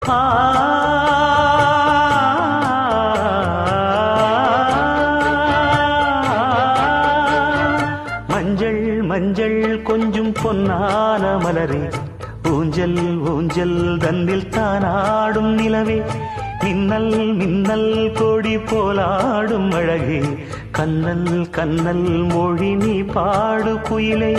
ஆ மஞ்சள் மஞ்சள் கொஞ்சம் பொன்னான மலரே, ஊஞ்சல் ஊஞ்சல் தன்னில் தானாடும் நிலவே, மின்னல் மின்னல் கொடி போலாடும் அழகே, கண்ணல் கண்ணல் மொழி நீ பாடு குயிலே,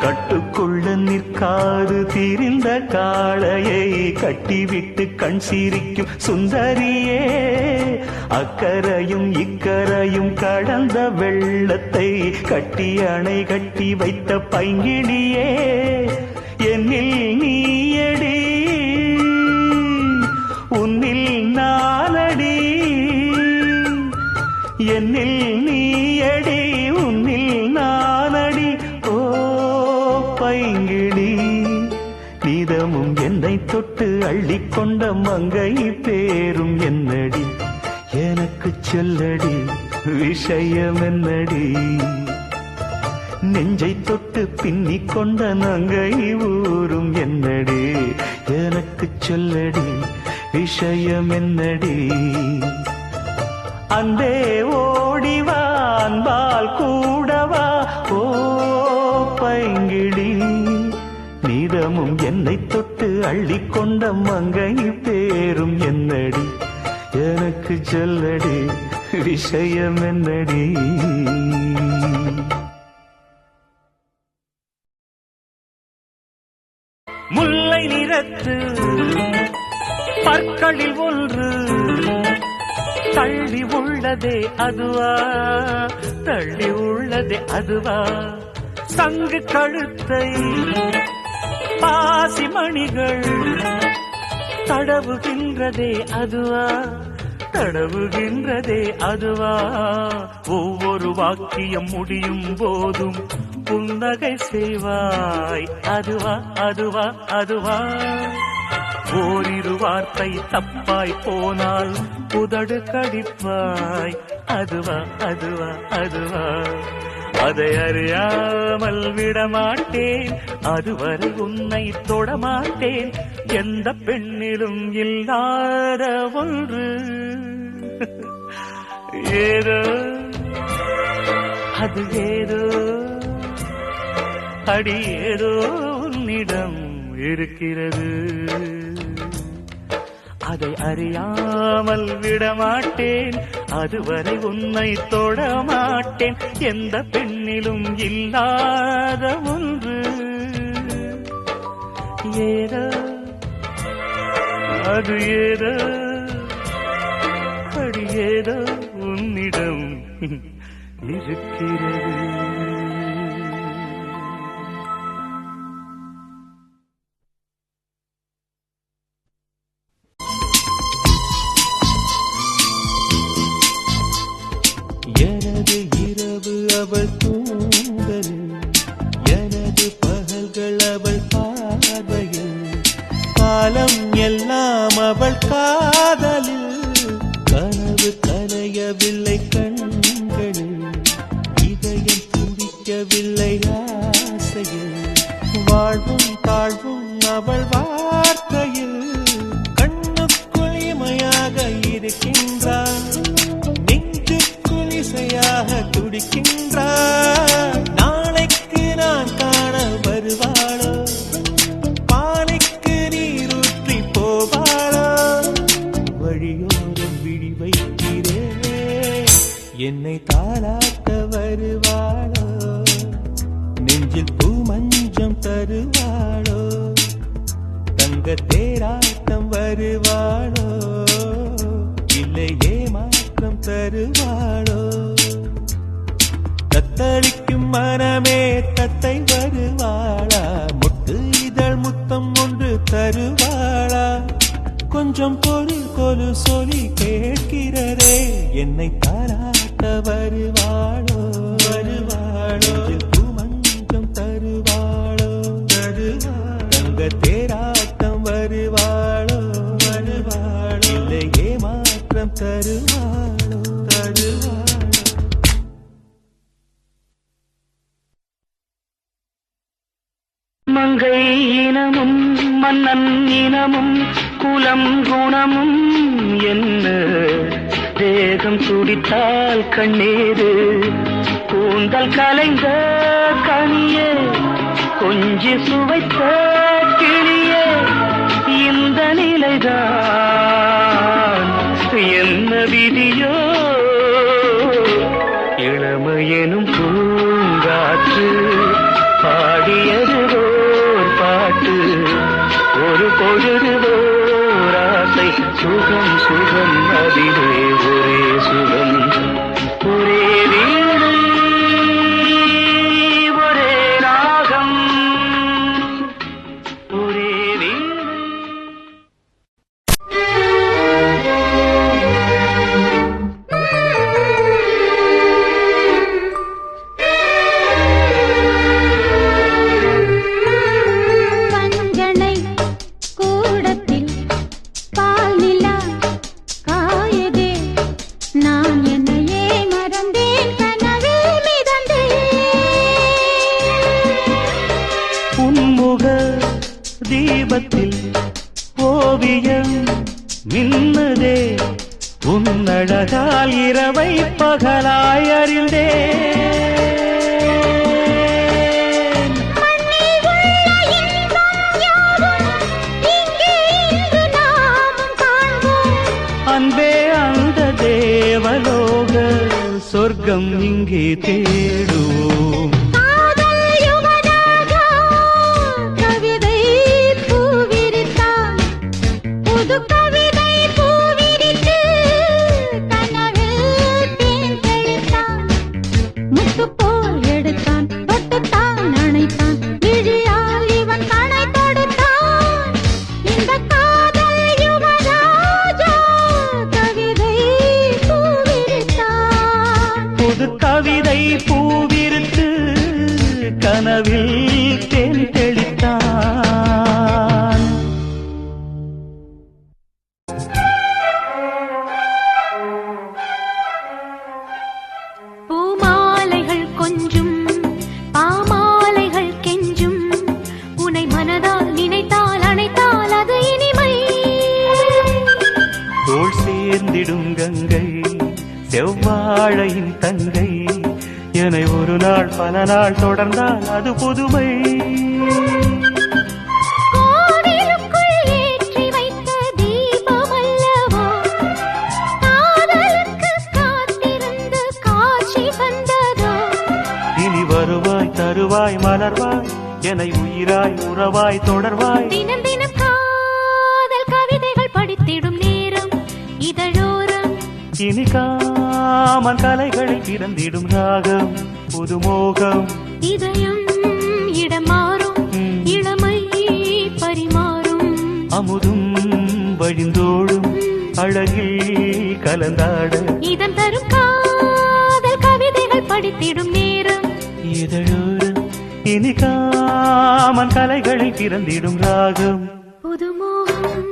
கட்டுக்குள்ள நிற்காது திரிந்த காளையை கட்டிவிட்டு கண் சிரிக்கும் சுந்தரியே, அக்கரையும் இக்கரையும் கடந்த வெள்ளத்தை கட்டி அணை கட்டி வைத்த பைங்கிளியே, என்னில் நீயடி உன்னில் நானடி, என்னில் நீயடி உன்னில் நானடி, ஓ பைங்கிளி நீதமும் என்னை தொட்டு அள்ளிக்கொண்ட மங்கை பேரும் என்னடி, எனக்கு சொல்லடி விஷயம் என்னடி, நெஞ்சை தொட்டு பின்னிக் கொண்ட நங்கை ஊரும் என்னடி, எனக்கு சொல்லடி விஷயம் என்னடி, அந்தே ஓடிவா அன்பால் கூடவா, ஓ பைங்கிளி நீதமும் என்னை தொட்டு அள்ளிக்கொண்ட மங்கை பேரும் என்னடி, எனக்கு சொல்லடி விஷயம் என்னடி. முல்லை நிறத்து பற்களில் ஒன்று தள்ளி உள்ளதே அதுவா, தள்ளி உள்ளதே அதுவா, சங்கு கழுத்தை பாசி மணிகள் தடவுகின்றதே அதுவா, தடவுகின்றதே அதுவா, ஒவ்வொரு வாக்கியம் முடியும் போதும் புன்னகை செய்வாய் அதுவா அதுவா அதுவா, ஓரிரு வார்த்தை தப்பாய் போனால் உதடு கடிப்பாய் அதுவா அதுவா அதுவா, அதை அறியாமல் விடமாட்டேன், அதுவரை உன்னை தொடமாட்டேன், எந்த பெண்ணிலும் இல்லாத ஒன்று ஏதோ அது ஏதோ அடி ஏதோ உன்னிடம் இருக்கிறது, அதை அறியாமல் விடமாட்டேன், அதுவரை உன்னை தொடமாட்டேன், எந்த பெண்ணிலும் இல்லாத ஒன்று ஏதோ அது ஏதோ அடி ஏதோ உன்னிடம் இருக்கிறது. எனது இரவு அவள் தூங்கல், எனது பகல்கள் அவள் பார்வையில், காலம் எல்லாம் அவள் காதலில், கனவு கலையவில்லை கண்களில், இதயம் துடிக்கவில்லை ஆசையில், வாழ்வும் தாழ்வும் அவள் வார்த்தையில், கண்ணுக்குள் இமையாக இருக்கின்றான், இசையாக துடிக்கின்றார், நாளைக்கு நான் காண வருவாளோ, பாலைக்கு நீரூற்றி போவாளோ, வழியோரம் விழி வைக்கிறே என்னை தாளாட்ட வருவாளோ, நெஞ்சில் பூமஞ்சம் தருவாளோ, தங்க தேராட்டம் வருவாளோ, இல்லை ஏமாற்றம் தருவாளோ, தத்தளிக்கும் மனமே தத்தை வருவாளா, முட்டு இதழ் முத்தம் ஒன்று தருவாளா, கொஞ்சம் பொருள் கொலு சொல்லி கேட்கிறரே என்னை தாராட்ட வருவாளோ, வருவாளோ, பூமஞ்சம் தருவாளோ, தங்க தேராட்டம் வருவாளோ, வருவாளோ, இல்லை ஏமாற்றம் தருவாளோ, தருவாளோ. மங்கை இனமும் மன்னன் இனமும் குலம் குணமும் என்ன தேகம் துடித்தால் கண்ணீரு கூந்தல் கலைந்த கனியே கொஞ்சி சுவைத்த கிளியே இந்த நிலைதான் என்ன விதியோ இளமையெனும் பூங்காற்று பாடியது ஓர் பாட்டு ஒரு பொழுதுவோர் ஆசை சுகம் சுகம் அதிலே ஒரே சுகம் ஒரே வீடு ஒரே ராகம் ஒரே வீடு. தீபத்தில் ஓவியம் மின்னதே உன்னழகால் இரவை பகலாய் அறிந்தேன். அன்பே அந்த தேவலோக சொர்க்கம் இங்கே தேடுவோம். கவிதை பூவிருத்து கனவில் தேன் தெளித்தான். பூமாலைகள் கொஞ்சும் பாமாலைகள் கெஞ்சும் உனை மனதால் நினைத்தால் அணைத்தால் அது இனிமை. தோள் சேர்ந்திடும் கங்கை செவ்வாழையின் தங்கை என்னை ஒரு நாள் பல நாள் தொடர்ந்தால் அது புதுமை. கோவிலுக்குள் ஏற்றி வைத்த தீபம் அல்லவோ காதலுக்கு காத்திருந்து காட்சி வந்ததோ. இனி வருவாய் தருவாய் மலர்வாய் என்னை உயிராய் உறவாய் தொடர்வாய். தினம் தினம் காதல் கவிதைகள் படித்திடும் நேரம் இதழோரம் இனி காமன் கலைகளில் பிறந்திடும் ராகம் புதுமோகம். இதயம் இடம் மாறும் இளமை பரிமாறும் அமுதும் வழிந்தோடும் அழகில் கலந்தாட இதன் தரும் காதல் கவிதைகள் படித்திடும் நேரம் இதழோரம் இனி காமன் கலைகளில் பிறந்திடும் ராகம் புதுமோகம்.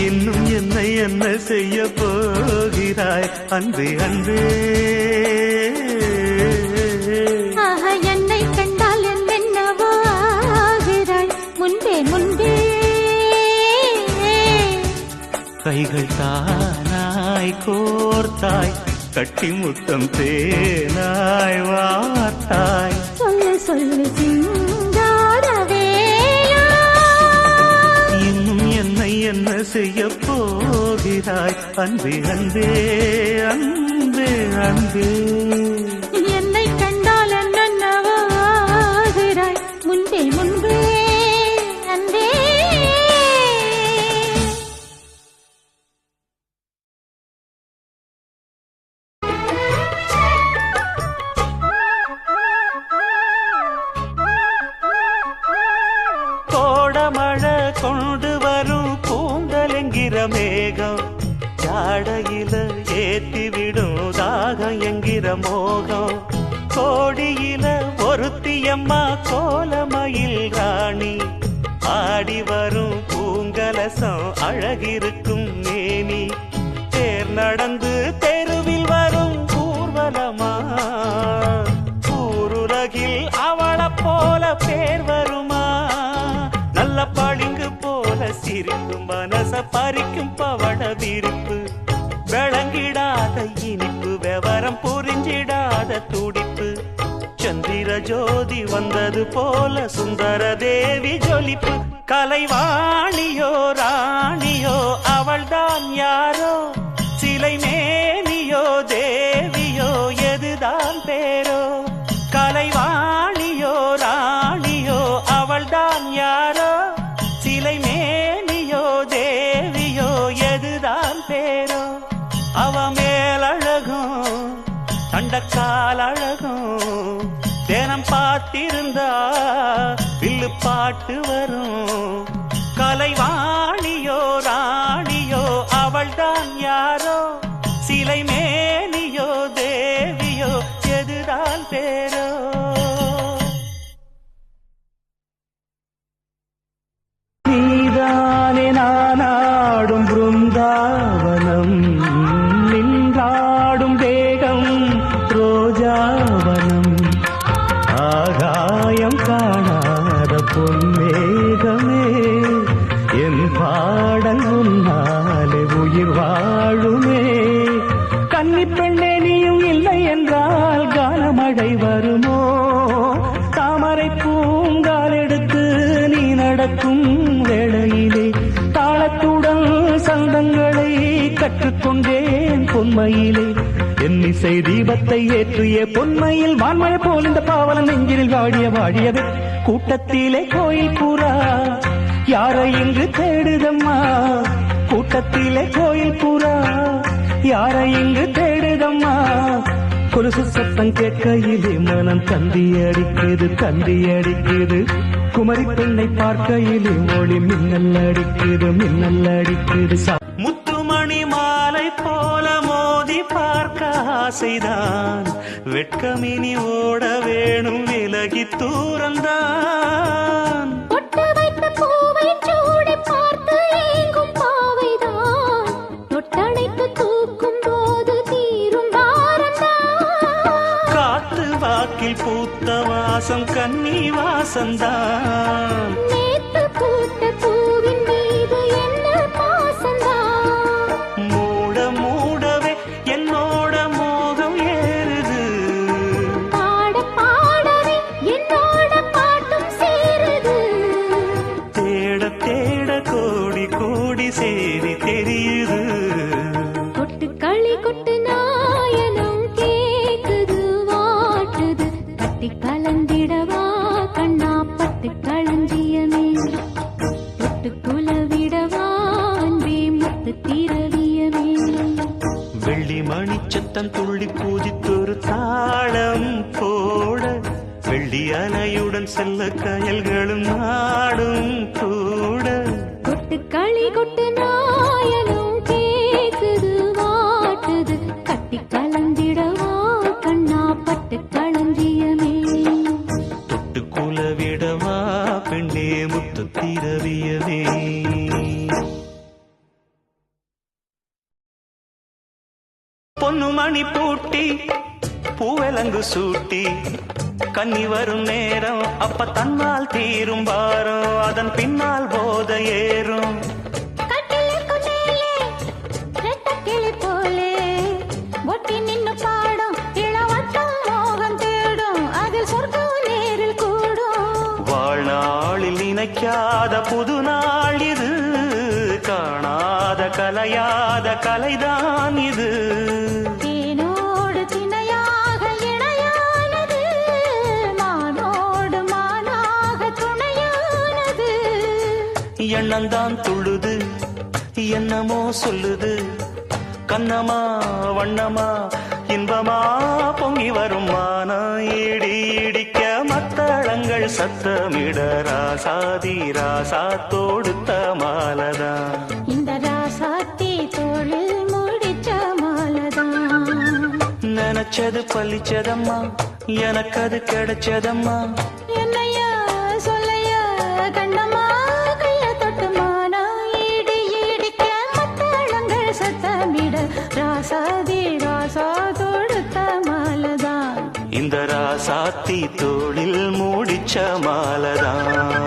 இன்னும் என்னை என்ன செய்ய போகிறாய் அன்பே அன்பே. என்னை கண்டால் என்னென்னவோ ஆகிறாய் முன்பே முன்பே. கைகள் தானாய் கோர்த்தாய் கட்டி முத்தம் தேனாய் வார்த்தாய். சொல்லு சொல்லு சிங்காரவே இன்னும் என்னை என்ன செய்ய போகிறாய் அன்பே அன்பே அன்பே அன்பே. என்னை கண்டால் என்னென்னவோ ஆகிறாய் கொண்டு வரும் கூந்தல் என்கிற மேகம் ஜாடையில ஏத்திவிடும் தாகம் என்கிற மோகம் கோடியில ஒருத்தியம்மா கோலமயில் ராணி ஆடி வரும் பூங்கலசம் அழகிருக்கும் மேனி தேர் நடந்து தெருவில் வரும் ஊர்வலமா ஊருலகில் அவளை போல பேர் வருமா நல்ல பளிங்கு போல சிரிக்கும் மனச பறிக்கும் பவள விரிப்பு விளங்கிடாத இனிப்பு விவரம் புரிஞ்சிடாத துடிப்பு சந்திர ஜோதி வந்தது போல சுந்தர தேவி ஜொலிப்பு கலைவாணியோ ராணியோ அவள்தான் யாரோ சிலை மேனியோ தேவியோ எதுதான் பேரோ கலைவாணியோ ராணியோ அவள்தான் யாரோ சிலை மேனியோ தேவியோ எதுதான் பேரோ அவ மேலழகும் தண்டக்கால் அழகும் தினம் பார்த்திருந்தா வில்லு பாட்டு வரும் கலைவாணியோ ராணியோ அவள்தான் யாரோ சிலை மேனியோ தேவியோ எதுதான் பேரோ நீதானே நானாடும் பிருந்தாவனம் நின்றாடும் வேகம் ரோஜாவனம் ஆகாயம் காணாத பொன்மேகமே என் பாடல் உன்னாலே உயிர் வாழுமே கன்னி பெண்ணே நீயும் இல்லை என்றால் கானமழை வருமோ தாமரை பூங்கால் எடுத்து நீ நடக்கும் வேளையிலே தாளத்துடன் சந்தங்களை கற்றுக்கொண்டேன் பொன்மையிலே என்னிசை தீபத்தை ஏற்றிய பொன்மையில் வான்மழை போல் இந்த பாவலன் நெஞ்சில் வாடியது கூட்டத்திலே கோயில் பூரா யாரை இங்கு தேடுதம்மா கூட்டத்திலே கோயில் பூரா யாரை இங்கு தேடுதம்மா கொலுசு சத்தம் கேட்கையிலே மனம் தந்தி அடிக்குது குமரி பெண்ணை பார்க்கையிலே மொழி மின்னல் அடிக்குது முத்துமணி மாலை போல மோதி பார்க்க ஆசைதான் வெட்கமினி ஓட வேணும் விலகி தூரந்தான் பொட்டு வைத்த பூவை சூடி பார்த்து ஏங்கும் பாவைதான் தொட்டணைத்து தூக்கும் போது தீரும் பாரந்தான் காத்து வாக்கில் பூத்த வாசம் கன்னி வாசந்தான் நேத்து பூத்த பூவின் மீது என்ன பாசந்தான் மூடவே என்னோட மோகம் ஏறுது பாடவே என்னோட பாட்டும் சேருது தேட கோடி கோடி சேரி தெரியுது கொட்டு களி கொட்டு நாயனம் கேக்குது வாட்டுது கட்டி கலந்திடவா கண்ணா பட்டு களஞ்சியமே தொட்டு குலவிடவா அன்பே முத்து திரவியமே வெள்ளி மணி சத்தம் துள்ளி பூஜித்தொரு தாளம் போட வெள்ளி அலையுடன் செல்ல கயல்களும் நாடும் கூட கொட்டு களி கொட்டு நாயனம் கேக்குது வாட்டுது கட்டி கலந்திடவா கண்ணா பட்டு களஞ்சியமே தொட்டு குலவிடவா பெண்ணே முத்து திரவியவே பொன்னு மணி பூட்டி பூவலங்கு சூட்டி கன்னி வரும் நேரம் அப்ப தன்னால் தீரும் பாரம் அதன் பின்னால் போத ஏறும் கட்டிலே கொண்டேலே ரெட்டக்கிளி போலே ஒட்டி நின்னு பாடும் இளவட்டம் மோகம் தேடும் அதில் சொர்க்கம் நேரில் கூடும் வாழ்நாளில் நினைக்காத புது நாள் இது காணாத கலையாத கலைதான் இது தேனோடு திணையாக இணையானது மானோடு மானாக துணையானது எண்ணந்தான் துள்ளுது என்னமோ சொல்லுது கண்ணமா வண்ணமா இன்பமா பொங்கி வரும் மானம் இடி இடிக்க மத்தளங்கள் கண்கள் சத்தமிட ராசாதி ராசா தொடுத்த மாலதான். இந்த ராசாத்தி தோளில் முடிச்ச மாலதான். நினைச்சது பழிச்சதம்மா, எனக்கு அது கிடைச்சதம்மா. என்னையா சொல்லையா கண்ணம்மா, கைய தொட்டுமானா ஈடு ஈடிக்க மத்தளங்கள் சத்தமிட ராசாதி ராசா தொடுத்த மாலதான். இந்த ராசாத்தி தோளில் மூடிச்ச மாலதான்.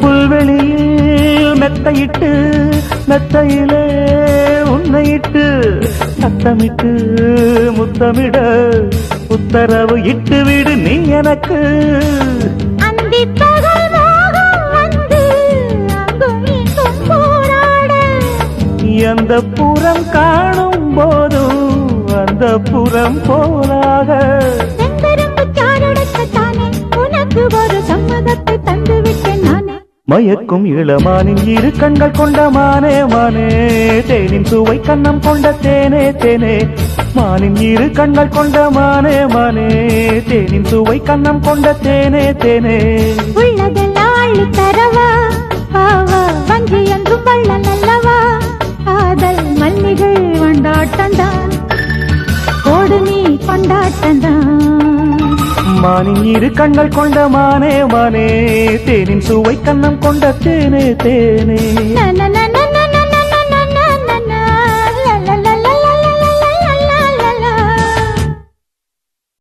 புல்வெளியில் மெத்தையிட்டு மெத்தையிலே உன்னையிட்டு சத்தமிட்டு முத்தமிட உத்தரவு இட்டு விடு நீ எனக்கு. எந்த புறம் காணும் போதும் அந்த புறம் போலாக உனக்கு ஒரு சம்மதத்தை தந்து விட்டேன் நானே. மயக்கும் இளமானின் இரு கண்கள் கொண்ட மானே மானே, தேனின் சுவை கண்ணம் கொண்ட தேனே தேனே. மானின் இரு கண்கள் கொண்ட மானே மானே, தேனின் சுவை கண்ணம் கொண்ட தேனே தேனே. உள்ளதெல்லாம் அள்ளி தரவா ஆவா, வஞ்சி என்றும் வள்ளல் அல்லவா. காதல் மல்லிகள் கொண்டாட்டந்தான், ஓடு நீ கொண்டாட்டந்தான். மானின் இரு கண்கள் கொண்ட மானே மானே, தேனின் சுவை கண்ணம் கொண்ட தேனே தேனே.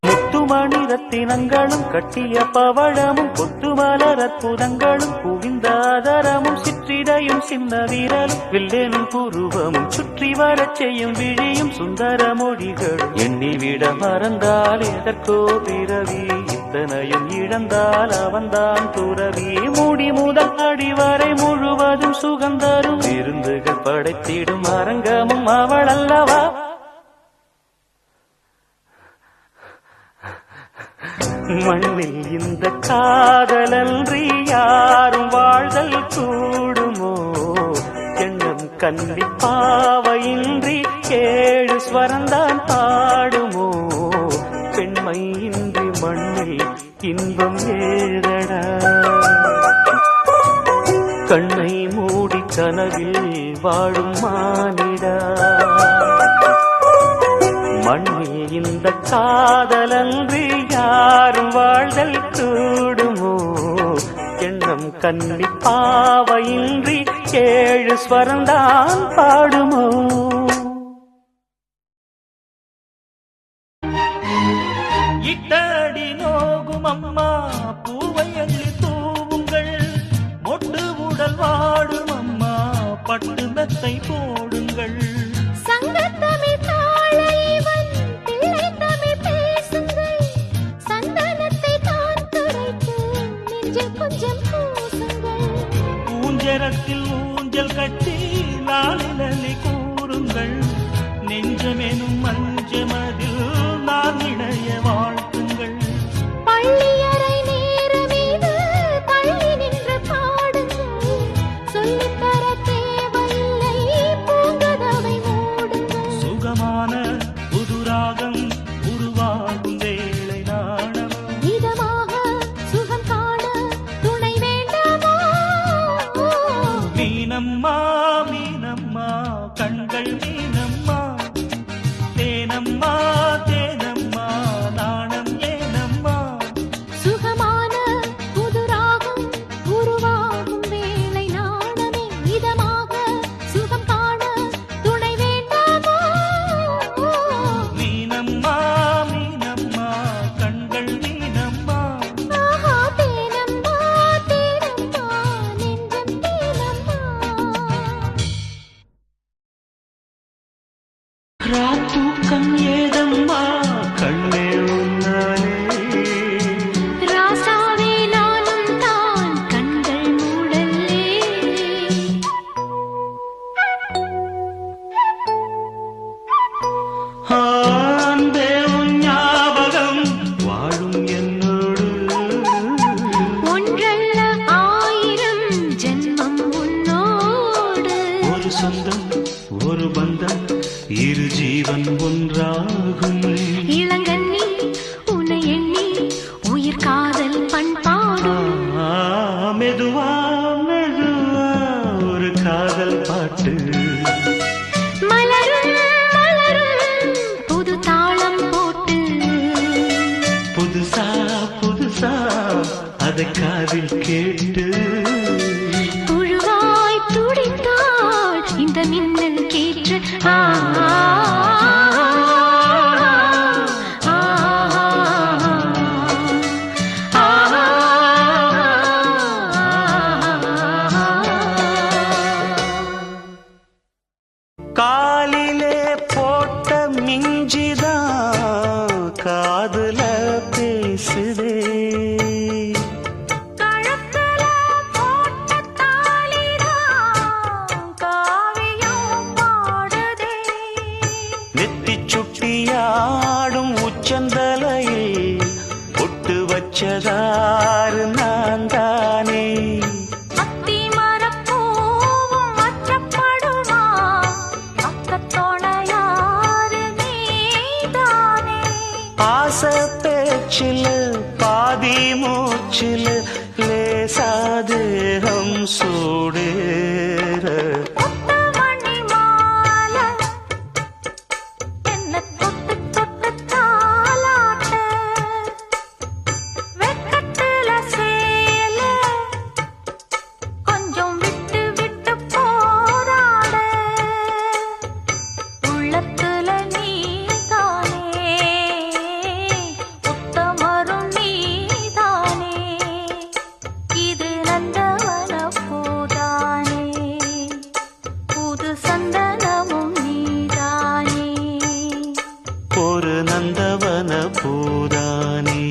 முத்துமணி ரத்தினங்களும் கட்டிய பவழமும் கொத்துமலர் அற்புதங்களும் குவிந்த ஆதரமும் சிற்றிடையும் சின்ன வீரலும் வில்லேனும் புருவமும் சுற்றி வரச் செய்யும் விழியும் சுந்தர மொழிகளும் எண்ணிவிட மறந்தால் எதற்கோ பிறவி, இத்தனையும் இழந்தால் அவன்தான் துறவி. மூடி முதல் அடி வரை முழுவதும் சுகந்தரும் விருந்துகள் படைத்திடும் அரங்கமும் அவள் அல்லவா. மண்ணில் இந்த காதலன்றி யாரும் வாழ்தல் கூடுமோ, எண்ணம் கண்டி பாவையின்றி ஏழு ஸ்வரந்தான் பாடுமோ. பெண்மை இன்றி மண்ணில் இன்பம் ஏறடா, கண்ணை மூடி கனவில் வாழும் மானிடா. மண்ணில் இந்த காதலன்றி யாரும் வாழ்தல் கூடுமோ, எண்ணம் கண்ணி பாவையின்றி ஏழு ஸ்வரந்தான் பாடுமோ. இட்டடி நோகும் அம்மா பூவை அள்ளி தூவுங்கள், மொட்டு உடல் வாடும் அம்மா பட்டு மெத்தை போடுங்கள். சங்கத்தமிழ் தாளைவன் பிள்ளை தமிழ் பேசுங்கள், சந்தனத்தை தான் துடைத்து நெஞ்சில் கொஞ்சம் பூசுங்கள். ஊஞ்சரத்தில் ஊஞ்சல் கட்டி லாலிலி கூறுங்கள், நெஞ்சமெனும் மஞ்சமதில் நான் இணைய வாழ்த்துங்கள். பள்ளியறை நேர மீது பள்ளி நின்று பாடுங்கள், சொல்லித்தர தேவையில்லை பூங்கதவை மூடுங்கள். சுகமான புதுராகம் உருவாகும் வேளை நாணம், இதமாக சுகம் காண துணை வேண்டாமா. மீனம்மா மீனம்மா கண்கள் மீனம்மா, தேன் அதை காதில் கேட்டு புழுவாய் துடித்தாள் இந்த மின்னல் கேற்று காலிலே போட்ட மிஞ்சிதான் காதுல பேசுதே கழுத்துல போட்ட தாலிதான் காவியம் பாடுதே நெத்தி சுட்டியாடும் உச்சந்தலையில் பொட்டு வச்சதாறு நான் தானே அத்தி மரப்பூவும் அச்சப்படுமா அக்கத்தோணையாறு நீதானே ஆசை பேச்சில் பாதி மூச்சில் லேசாதேகம் சூடேற முத்துமணி மாலை என்ன தொட்டு தொட்டு தாலாட்ட வெக்கத்துல சேல கொஞ்சம் விட்டு விட்டு போராட உள்ளத்துல நீதானே உத்தமரும் நீதானே இது நந்தவன பூதானே புது சந்தனமும் நீதானே ஒரு நந்தவன பூதானே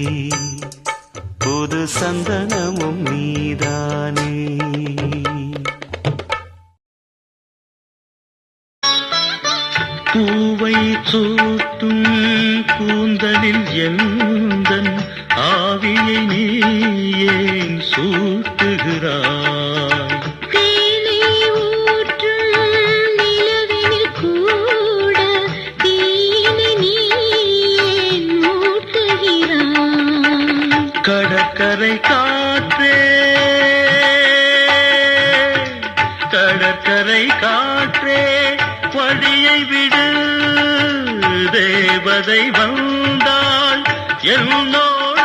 புது சந்தனமும் நீதானே பூவை சூட்டும் கூந்தலில் எந்தன் ஆவியை நீ ஏன் சூட்டுகிறாய் தேனை ஊற்றும் நிலவினில் கூட தீனை நீ ஏன் மூட்டுகிறாய் கடற்கரை காற்றே கடற்கரை காற்றே வழியை விடு தேவதை வந்தாள் என்னோடு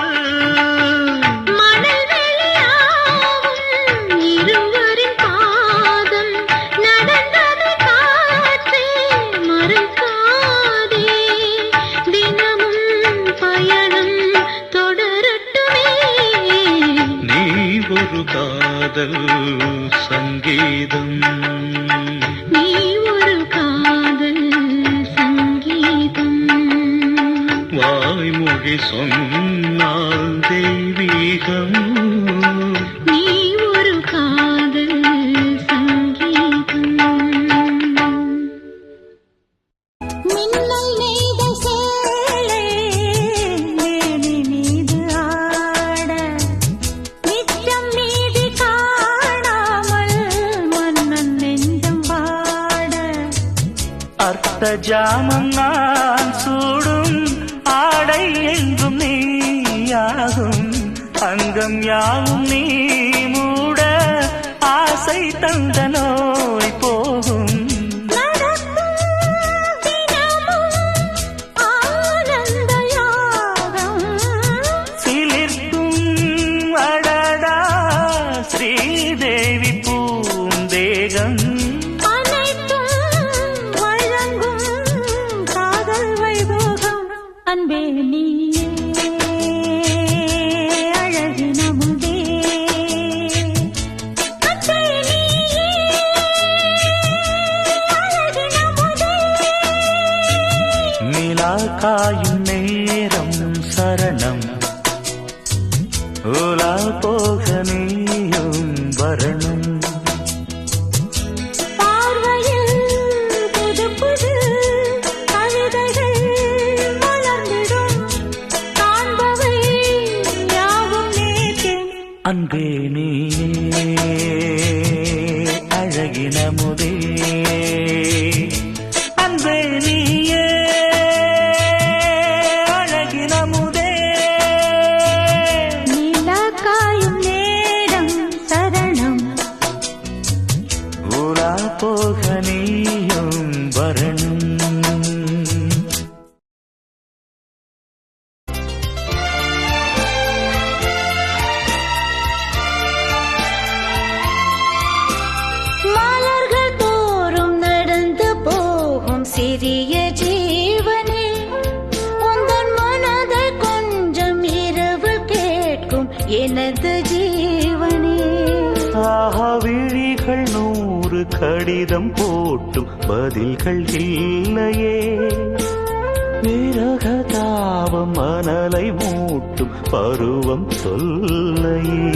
மணல் வெளியாகும் இருவரின் பாதம் நடந்தது காற்றே மறக்காதே தினமும் பயணம் தொடரட்டுமே நீ ஒரு காதல் சங்கீதம் நீ ஒரு காதல் சங்கீதம் வாய்மொழி சொன்னால் தெய்வீகம் நீ ஒரு காதல் சங்கீதம் மின்னல் நெய்த சேலை மேனி மீது ஆட நிச்சம் நீதி காணாமல் மன்னன் நெஞ்சம் பாட அர்த்த ஜாமம் நான் சூடும் ஆடை என்றும் நீயாகும் அங்கம் யாவும் நீ மூட ஆசை தந்த நோய் போகும் நடக்கும் தினமும் ஆனந்த யாகம் சிலிர்க்கும் அடடா ஸ்ரீதேவி பூந்தேகம் அனைத்தும் வழங்கும் காதல் வைபோகம் அன்பே நீயே அழகின முதே அன்பே நீயே அழகின முதே நிலா காயும் நேரம் சரணம் உலா போக நீயும் வரணும் பார்வையில் புது புது கவிதைகள் மலர்ந்திடும் காண்பவை யாவும் நேற்று அன்பே நீயே அழகின முதே அன்பே நீயே அழகின முதே நிலா காயும் நேரம் சரணம் உலா போக நீயும் வரணும் சிறிய ஜீவனே உந்தன் மனதை கொஞ்சம் இரவு கேட்கும் எனது ஜீவனே. ஆஹா விழிகள் 100 கடிதம் போட்டும் பதில்கள் இல்லையே. விரக தாபம் மணலை மூட்டும் பருவம் சொல்லையே.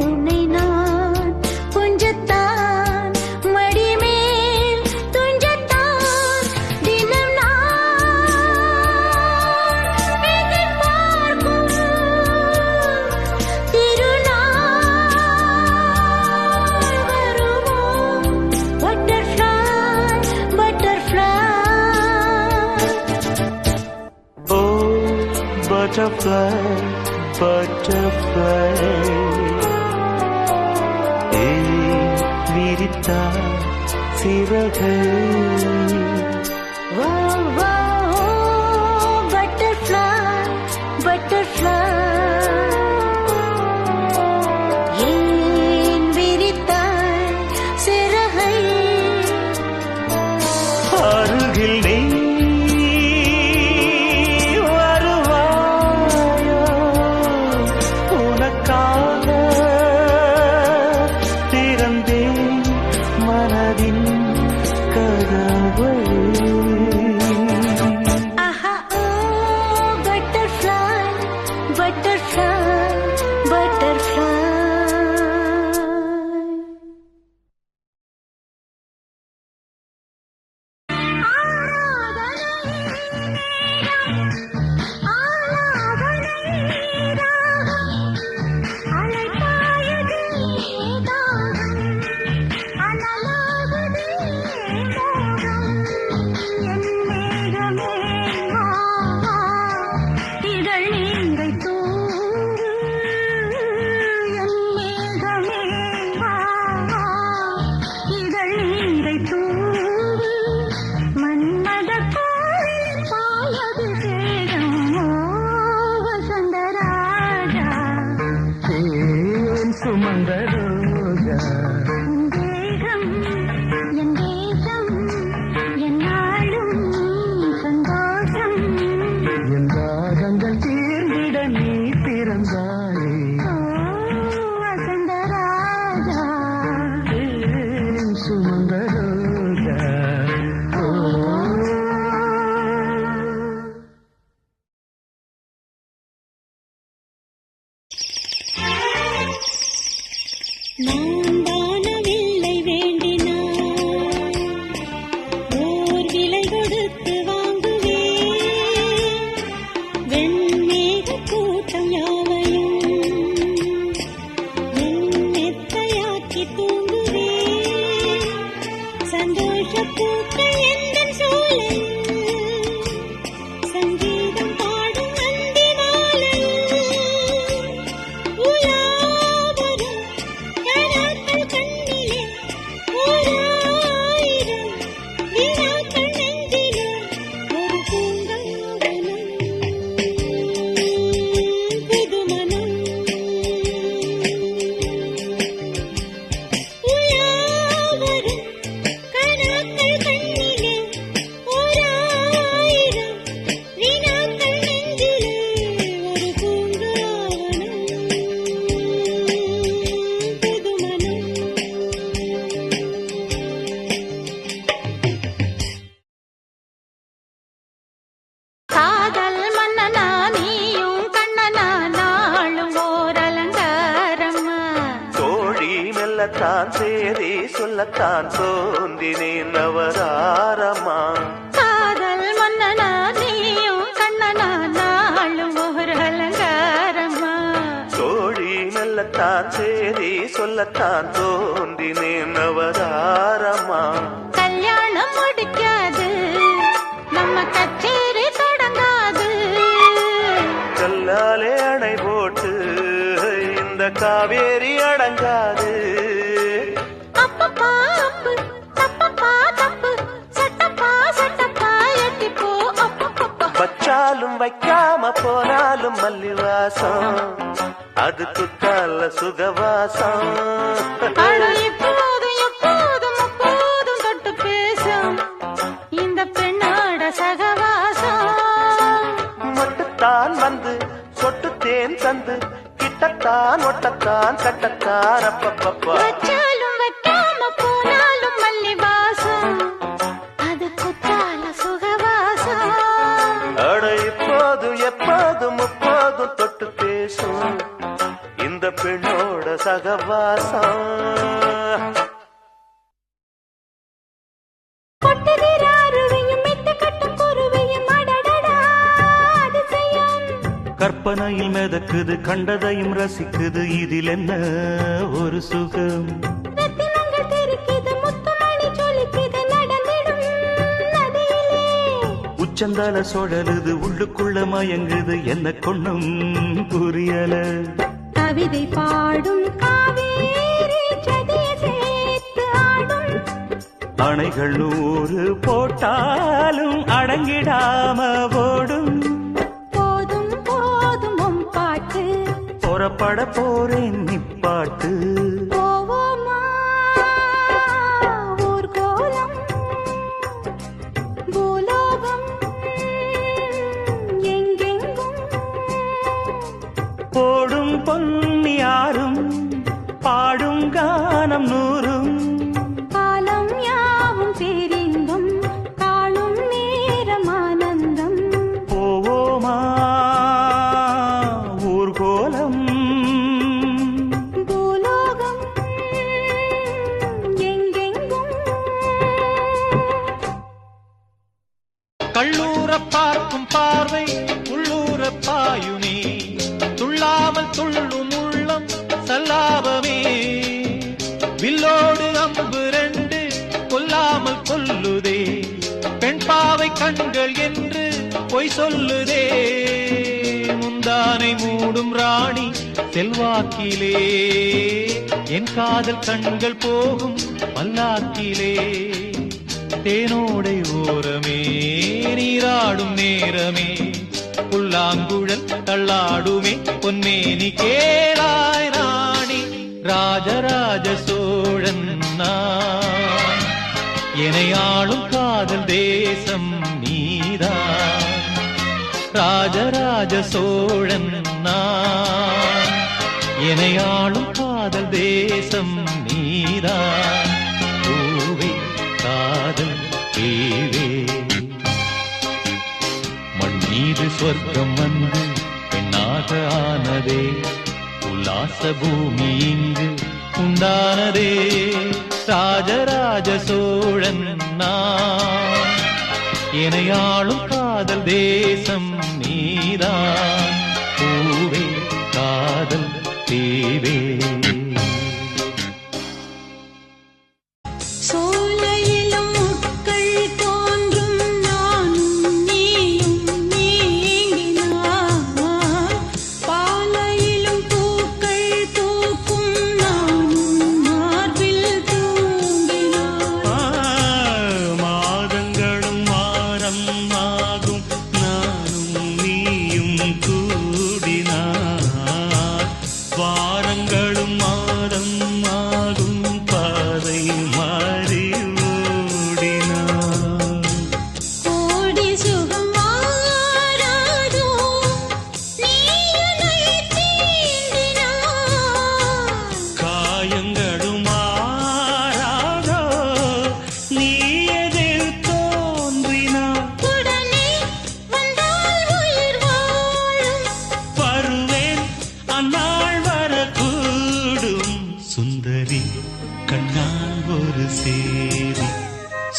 உன்னை நான் கொஞ்சத்தான் மடிமேல் துஞ்சத்தான் தினம் நான் எதிர்பார்க்கும் திருநாள் வருமோ. Butterfly butterfly Oh, butterfly, butterfly. விரித்தா சிறகை. Wow, wow, butterfly, butterfly. ஏன் விரித்தாய் சிறகை? அருகில் நீ வருவாயோ, உனக்காக திறந்தேன் மனதின் கதவை. ஆஹா, ஓ butterfly, butterfly, butterfly. சுமந்த ரோஜா என் தேசம் என்னாலும் சந்தோஷம். என் ராகங்கள் தீர்ந்திட நீ பிறந்தாயே. வசந்தராஜா சுமந்த ரோஜா. நான் வானவில்லை வேண்டினான் ஓர் விலை கொடுத்து வாங்குவேன். வெண்மேக கூட்டம் யாவையும் என் மெத்தையாக்கி தூங்குவேன். சந்தோஷ பூக்கள் எந்தன் சோலையில் சங்கீதம் பாடும் அந்தி மாலையில் உலாவரும் கனாக்கள் கண்ணிலே ஓராயிரம் வினாக்கள் நெஞ்சிலே ஒரு பூங்காவனம் புதுமனம் உலாவரும் கனாக்கள் கண்ணிலே ஓராயிரம் வினாக்கள் நெஞ்சிலே ஒரு பூங்காவனம் புதுமனம். காதல் மன்னனா நீயும் கண்ணனா நாளும் ஓர் அலங்காரம்மா. தோழி மெல்லத்தான் சேரி சொல்லத்தான் தோன்றினேன் நவராரமா. காதல் மன்னனா நீயும் கண்ணனா நாளும் ஓர் அலங்காரம்மா. தோழி மெல்லத்தான் சேரி சொல்லத்தான் தோன்றினேன் நவராரமா. கல்யாணம் முடிக்காது நம்ம கச்சேரி தொடங்காது. கல்லாலே அணை போட்டு இந்த காவேரி அடங்காது. அப்பப்பா அப்பு தப்பப்பா தப்பு சட்டப்பா சட்டப்பா எட்டிப்போ அப்பப்பப்பா. வச்சாலும் வைக்காம போனாலும் மல்லிவாசம், அது குத்தால சுகவாசம். அட இப்போதும் எப்போதும் அப்போதும் தொட்டு பேசும் இந்த பெண்ணா கட்டத்தான் ஒட்டத்தான் கட்டத்தான் அப்பப்பப்பா வச்சாலும் வைக்காம போனாலும் மல்லி வாசம் அது குத்தால சுகவாசம் அட இப்போது எப்போது முப்போது தொட்டு பேசும் இந்த பெண்ணோட சகவாசம் கற்பனையில் மிதக்குது கண்டதையும் ரசிக்குது இதில் என்ன ஒரு சுகம் உச்சந்தால சுழலுது உள்ளுக்குள்ள மயங்குது என்ன கொண்ணும் புரியல கவிதை பாடும் காவேரி சதியை சேர்த்து ஆடும் அணைகள் 100 போட்டாலும் அடங்கிடாம ஓடும் புறப்பட போறேன் நிப்பாட்டு போவோமா ஊர்கோலம் பூலோகம் எங்கெங்கும் போடும் பொன்னியாரும் பாடும் கானம் 100 காலம் யாவும் பேரின்பம் காணும் நேரம் ஆனந்தம் போவோமா ஊர்கோலம் கள்ளூர பார்க்கும் பார்வை உள்ளூர பாயுமே துள்ளாமல் துள்ளும் உள்ளம் சல்லாபமே வில்லோடு அம்பு 2 கொல்லாமல் கொல்லுதே பெண் பாவை கண்கள் என்று பொய் சொல்லுதே முந்தானை மூடும் ராணி செல்வாக்கிலே என் காதல் கண்கள் போகும் பல்லாக்கிலே தேனோடை ஓரமே நீராடும் நேரமே புல்லாங்குழல் தள்ளாடுமே பொன்மேனி கேளாய் ராணி ராஜராஜ சோழன் நான் எனையாளும் காதல் தேசம் நீதான் ராஜராஜ சோழன் நான் எனையாளும் காதல் தேசம் நீதான் பூவே காதல் தேவே மண் மீது சொர்க்கம் வந்து பெண்ணாக ஆனதே உல்லாச பூமி இங்கு உண்டானதே ராஜராஜ சோழன் நான் எனையாளும் காதல் தேசம் நீதான் பூவே காதல் தேவே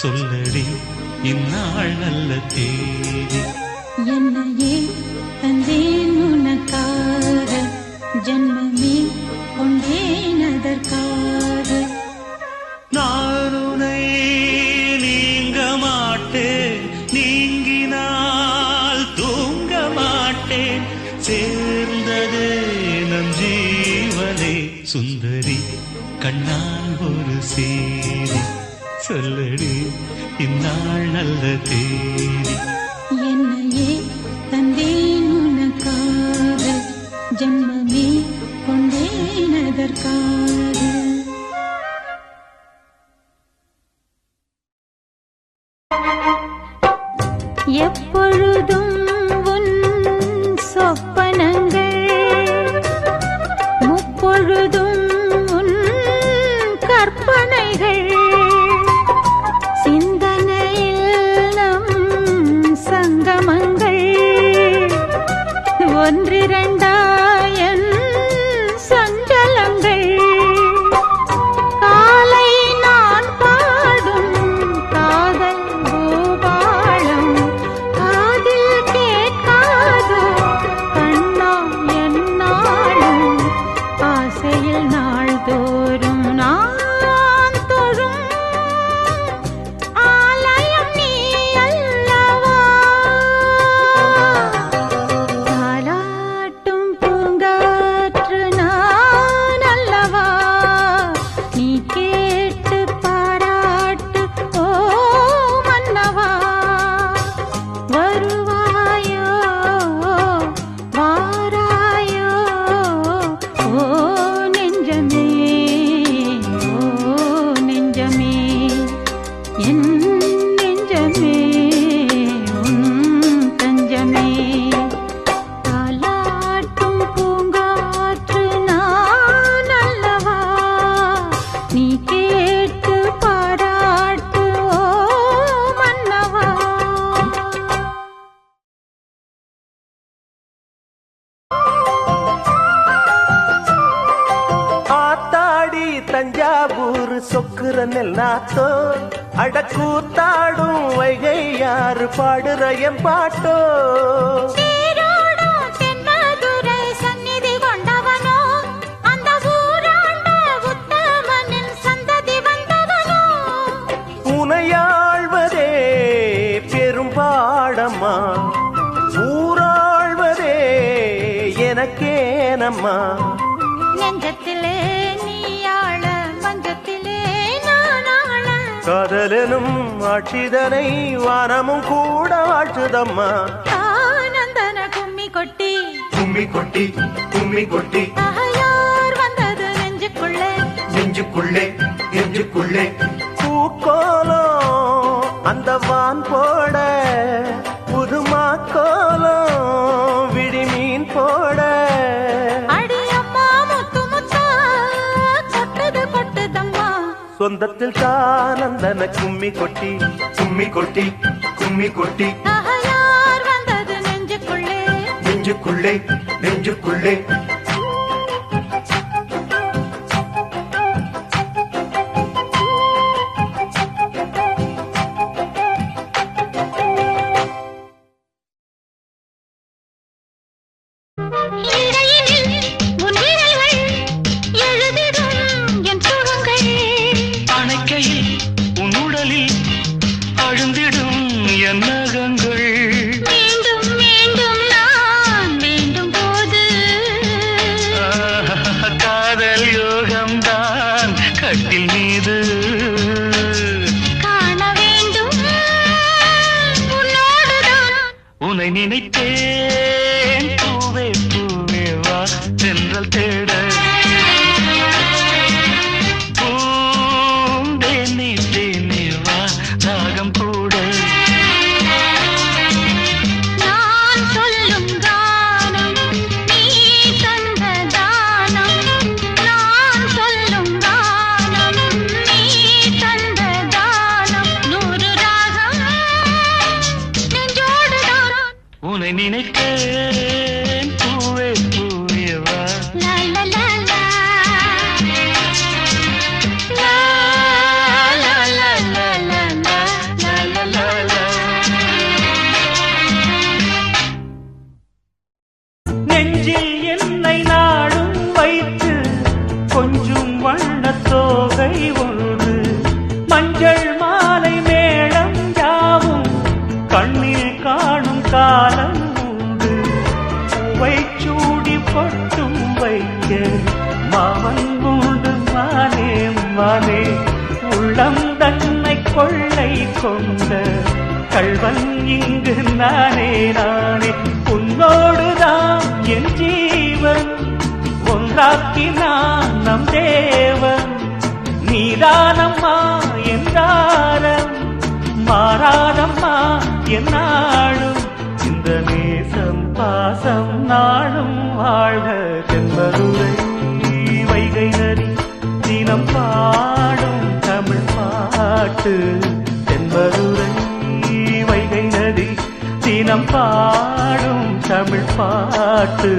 சொல்லடி இந்நாள் நல்ல தேதி என்னையே தந்தேன் உனக்காக ஜன்மமே கொண்டேன் அதற்காக நான் உன்னை நீங்க மாட்டேன் நீங்கினால் தூங்க மாட்டேன் சேர்ந்ததே நம் ஜீவனே சுந்தரி கண்ணால் ஒரு சேரி சொல்லடி இந்நாள் நல்ல தேதி என்னையே தந்தேன் உனக்காக ஜன்மமே கொண்டேன் அதற்காக எப்பொழுதும் உன் சொப்பனங்கள் தஞ்சாவூர் சொக்குற நெல்லாத்தோ அடக்கூத்தாடும் வைகை யாரு பாடுற என் பாட்டோ சீரோடும் தென்மதுரை சந்நிதி கொண்டவனோ அந்த ஊராண்ட உத்தமனின் சந்ததி வந்தவனோ உனையாழ்வதே பெரும் பாடம்மா ஊராழ்வதே எனக்கேனம்மா நெஞ்சத்திலே நீயாள மஞ்சத்திலே நானாள காதலனும் ஆட்சிதனை வானமும் கூட வாழ்த்துதம்மா ஆனந்தன கும்மி கொட்டி கும்மி கொட்டி கும்மி கொட்டி யார் வந்தது நெஞ்சுக்குள்ளே நெஞ்சுக்குள்ளே நெஞ்சுக்குள்ளே பூக்கோலம் அந்த வான் போட புதுமா கோலம் விடிமீன் போட அடியம்மா முத்து முத்தா கொட்டுது கொட்டுதம்மா சொந்தத்தில் தானந்தன கும்மி கொட்டி கும்மி கொட்டி கும்மி கொட்டி யார் வந்தது நெஞ்சுக்குள்ளே நெஞ்சுக்குள்ளே நெஞ்சுக்குள்ளே அணைக்கையில் உன் உடலில் அழுந்திடும் என் நகங்கள் மீண்டும் மீண்டும் நான் வேண்டும் போது காதல் யோகம்தான் கட்டில் மீது காண வேண்டும் உன்னோடுதான் உன்னை நினைத்தேன் பூவே பூவே வா சென்றல் தேட பூந்தேனே தேனே வா ராகம் கூட நான் சொல்லும் கானம் நீ தந்த தானம் நான் சொல்லும் கானம் நீ தந்த தானம் 100 ராகம் நெஞ்சோடுதான் உன்னை நினைத்தேன் பூவே பூவே வா லா லா லா லா லா லா லா லா லா லா லா லா நெஞ்சில் என்னை நாடும் வைத்து கொஞ்சம் வண்ணத் தோகை ஒன்று மஞ்சள் மாலை மேளம் யாவும் கண்ணில் காணும் காலம் உண்டு பூவை சூடி பொட்டும் வைக்க மாமன் உண்டு மானே மானே உள்ளம் தன்னை கொள்ளை கொண்ட கள்வன் இங்கு நானே நானே உன்னோடுதான் என் ஜீவன் ஒன்றாக்கினான் நம் தேவன் நீதானம்மா என்றாரம் மாறாதம்மா என்னாடும் இந்த நேசம் பாசம் நாளும் வாழ்க தென்பதுரை வைகை நதி தினம் பாடும் தமிழ் பாட்டு தென்பதுரை வைகை நதி தினம் பாடும் தமிழ் பாட்டு